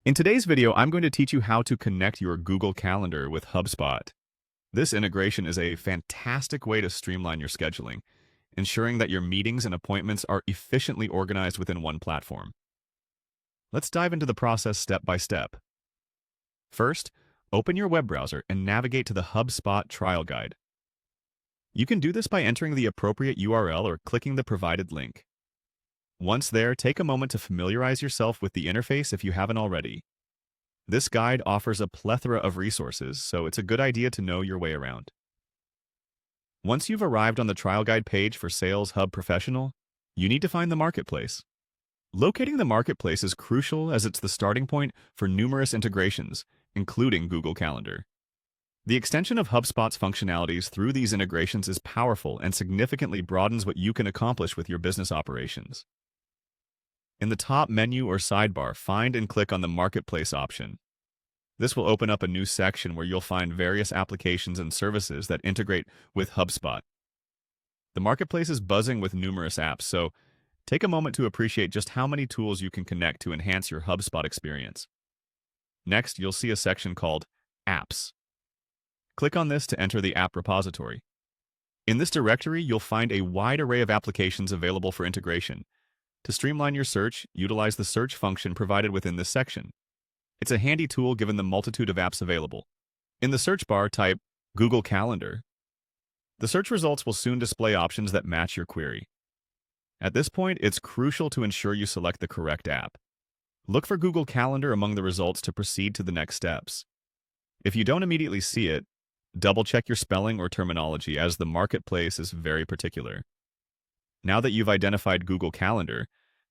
In today's video, I'm going to teach you how to connect your Google Calendar with HubSpot. This integration is a fantastic way to streamline your scheduling, ensuring that your meetings and appointments are efficiently organized within one platform. Let's dive into the process step by step. First, open your web browser and navigate to the HubSpot trial guide. You can do this by entering the appropriate URL or clicking the provided link. Once there, take a moment to familiarize yourself with the interface if you haven't already. This guide offers a plethora of resources, so it's a good idea to know your way around. Once you've arrived on the trial guide page for Sales Hub Professional, you need to find the marketplace. Locating the marketplace is crucial as it's the starting point for numerous integrations, including Google Calendar. The extension of HubSpot's functionalities through these integrations is powerful and significantly broadens what you can accomplish with your business operations. In the top menu or sidebar, find and click on the Marketplace option. This will open up a new section where you'll find various applications and services that integrate with HubSpot. The Marketplace is buzzing with numerous apps, so take a moment to appreciate just how many tools you can connect to enhance your HubSpot experience. Next, you'll see a section called Apps. Click on this to enter the app repository. In this directory, you'll find a wide array of applications available for integration. To streamline your search, utilize the search function provided within this section. It's a handy tool given the multitude of apps available. In the search bar, type Google Calendar. The search results will soon display options that match your query. At this point, it's crucial to ensure you select the correct app. Look for Google Calendar among the results to proceed to the next steps. If you don't immediately see it, double-check your spelling or terminology, as the marketplace is very particular. Now that you've identified Google Calendar,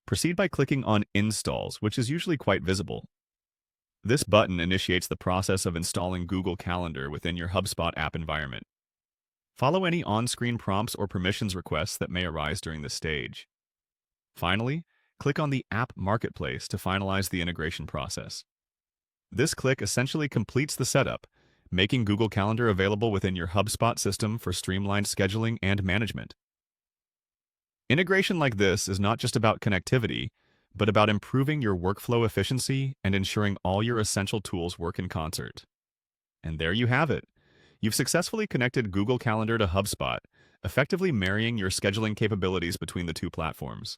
proceed by clicking on Installs, which is usually quite visible. This button initiates the process of installing Google Calendar within your HubSpot app environment. Follow any on-screen prompts or permissions requests that may arise during this stage. Finally, click on the App Marketplace to finalize the integration process. This click essentially completes the setup, making Google Calendar available within your HubSpot system for streamlined scheduling and management. Integration like this is not just about connectivity, but about improving your workflow efficiency and ensuring all your essential tools work in concert. And there you have it. You've successfully connected Google Calendar to HubSpot, effectively marrying your scheduling capabilities between the two platforms.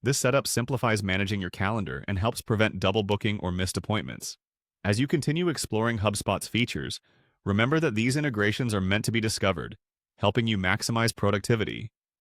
This setup simplifies managing your calendar and helps prevent double booking or missed appointments. As you continue exploring HubSpot's features, remember that these integrations are meant to be discovered, helping you maximize productivity,